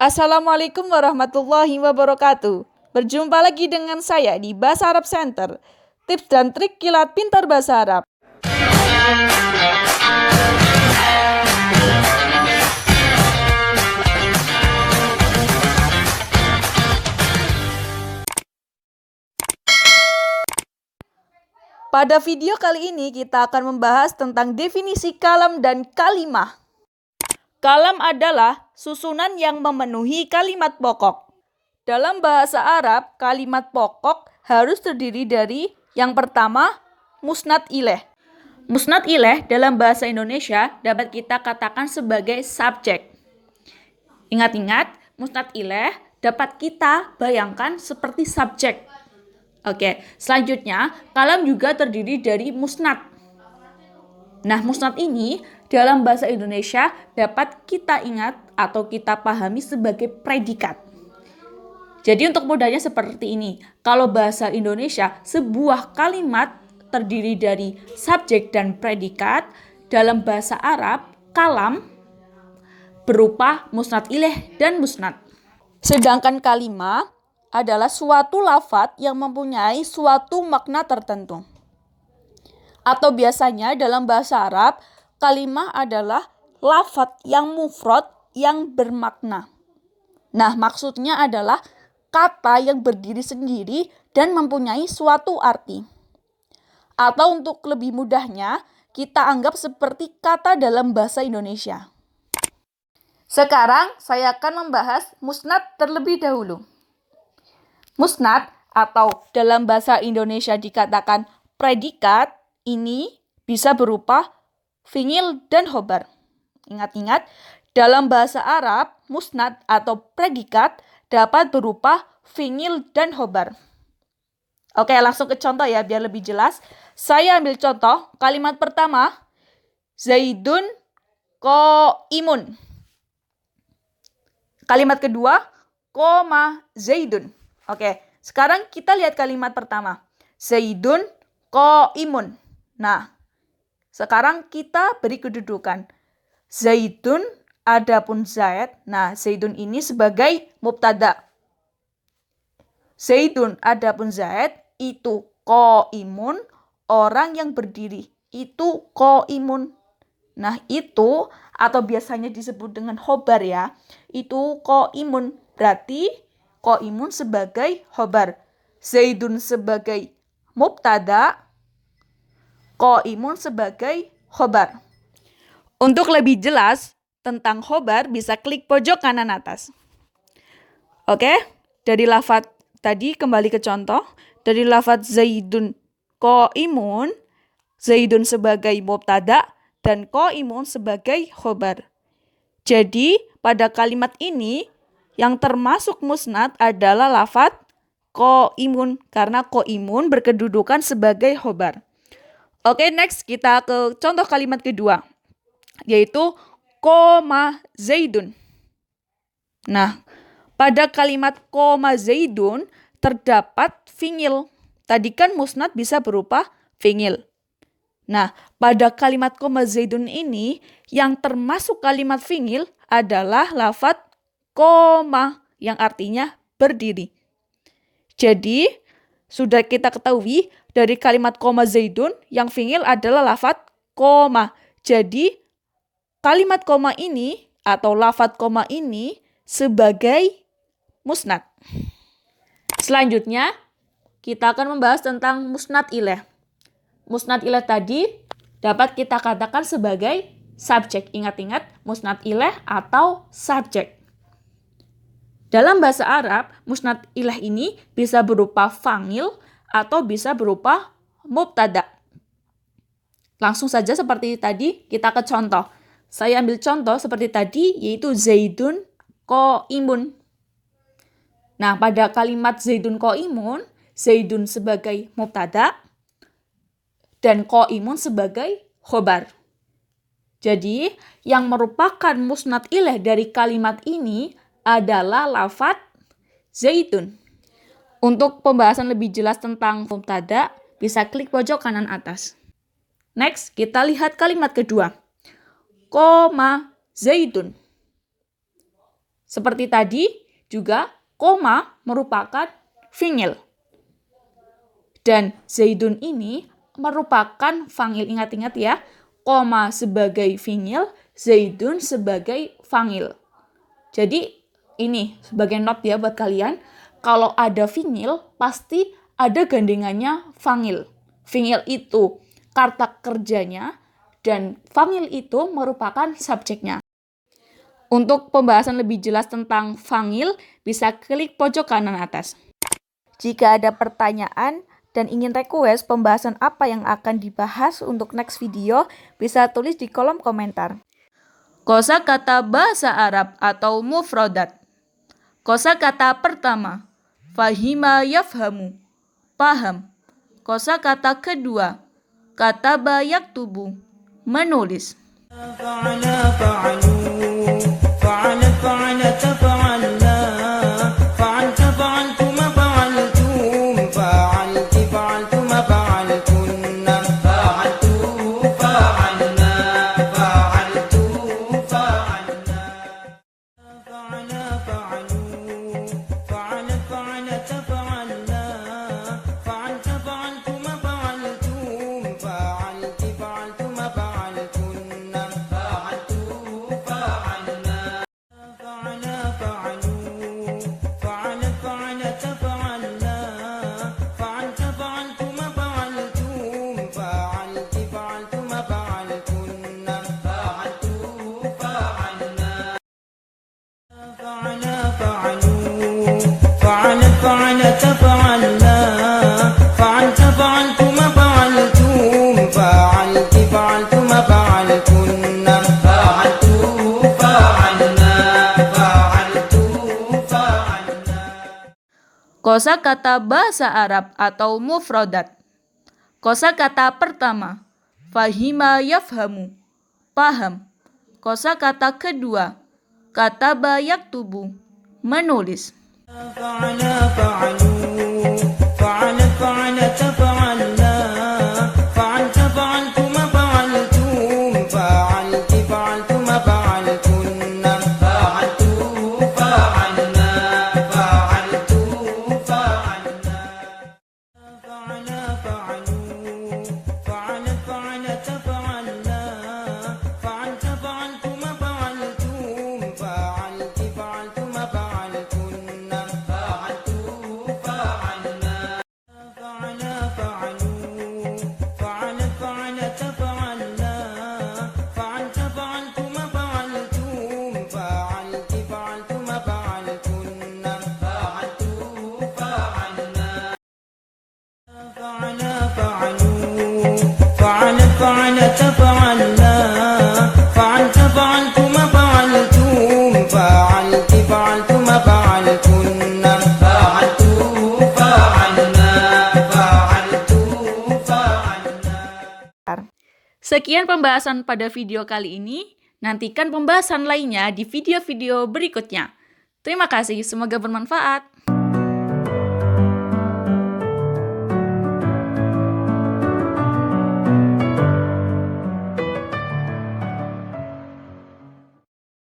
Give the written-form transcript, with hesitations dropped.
Assalamualaikum warahmatullahi wabarakatuh. Berjumpa lagi dengan saya di Bahasa Arab Center. Tips dan trik kilat pintar bahasa Arab. Pada video kali ini kita akan membahas tentang definisi kalam dan kalimah. Kalam adalah susunan yang memenuhi kalimat pokok. Dalam bahasa Arab, kalimat pokok harus terdiri dari yang pertama, musnad ilaih. Musnad ilaih dalam bahasa Indonesia dapat kita katakan sebagai subjek. Ingat-ingat, musnad ilaih dapat kita bayangkan seperti subjek. Oke, selanjutnya kalam juga terdiri dari musnad. Nah, musnad ini dalam bahasa Indonesia dapat kita ingat atau kita pahami sebagai predikat. Jadi untuk mudahnya seperti ini. Kalau bahasa Indonesia, sebuah kalimat terdiri dari subjek dan predikat. Dalam bahasa Arab, kalam berupa musnad ilaih dan musnad. Sedangkan kalimah adalah suatu lafadz yang mempunyai suatu makna tertentu. Atau biasanya dalam bahasa Arab, kalimah adalah lafadz yang mufrad yang bermakna. Nah, maksudnya adalah kata yang berdiri sendiri dan mempunyai suatu arti. Atau untuk lebih mudahnya, kita anggap seperti kata dalam bahasa Indonesia. Sekarang saya akan membahas musnad terlebih dahulu. Musnad atau dalam bahasa Indonesia dikatakan predikat ini bisa berupa fi'il dan khobar. Ingat-ingat, dalam bahasa Arab, musnad atau predikat dapat berupa fi'il dan khobar. Oke, langsung ke contoh ya biar lebih jelas. Saya ambil contoh kalimat pertama, Zaidun qaimun. Kalimat kedua, koma Zaidun. Oke, sekarang kita lihat kalimat pertama. Zaidun qaimun. Nah, sekarang kita beri kedudukan. Zaidun adapun Zaid. Nah, Zaidun ini sebagai mubtada. Zaidun adapun Zaid itu qaimun, orang yang berdiri. Itu qaimun. Nah, itu atau biasanya disebut dengan khobar ya. Itu qaimun. Berarti qaimun sebagai khobar. Zaidun sebagai mubtada, qaimun sebagai khobar. Untuk lebih jelas tentang khobar bisa klik pojok kanan atas. Oke, dari lafadz tadi kembali ke contoh. Dari lafadz Zaidun qaimun, Zaidun sebagai mubtada dan qaimun sebagai khobar. Jadi pada kalimat ini yang termasuk musnad adalah lafadz qaimun karena qaimun berkedudukan sebagai khobar. Oke, next kita ke contoh kalimat kedua, yaitu koma Zaidun. Nah, pada kalimat koma Zaidun terdapat fi'il. Tadi kan musnad bisa berupa fi'il. Nah, pada kalimat koma Zaidun ini yang termasuk kalimat fi'il adalah lafadz koma yang artinya berdiri. Jadi, sudah kita ketahui dari kalimat koma Zaidun yang fi'il adalah lafadz koma. Jadi, kalimat koma ini atau lafadz koma ini sebagai musnad. Selanjutnya, kita akan membahas tentang musnad ilaih. Musnad ilaih tadi dapat kita katakan sebagai subjek. Ingat-ingat, musnad ilaih atau subjek. Dalam bahasa Arab, musnad ilaih ini bisa berupa fa'il atau bisa berupa mubtada. Langsung saja seperti tadi, kita ke contoh. Saya ambil contoh seperti tadi, yaitu Zaidun qaimun. Nah, pada kalimat Zaidun qaimun, Zaidun sebagai mubtada dan qaimun sebagai khobar. Jadi, yang merupakan musnad ilaih dari kalimat ini adalah lafadz Zaidun. Untuk pembahasan lebih jelas tentang mubtada, bisa klik pojok kanan atas. Next, kita lihat kalimat kedua. Koma Zaidun. Seperti tadi, juga koma merupakan fi'il. Dan Zaidun ini merupakan fa'il. Ingat-ingat ya, koma sebagai fi'il, Zaidun sebagai fa'il. Jadi ini sebagai not ya buat kalian, kalau ada fi'il pasti ada gandengannya fa'il. Fi'il itu kata kerjanya dan fa'il itu merupakan subjeknya. Untuk pembahasan lebih jelas tentang fa'il, bisa klik pojok kanan atas. Jika ada pertanyaan dan ingin request pembahasan apa yang akan dibahas untuk next video, bisa tulis di kolom komentar. Kosakata bahasa Arab atau mufradat. Kosakata pertama, fahima yafhamu, paham. Kosakata kedua, kataba yaktubu, menulis. Kosakata bahasa Arab atau mufradat. Kosakata pertama, fahima yafhamu, paham. Kosakata kedua, kataba yaktubu, menulis. Sekian pembahasan pada video kali ini. Nantikan pembahasan lainnya di video-video berikutnya. Terima kasih, semoga bermanfaat.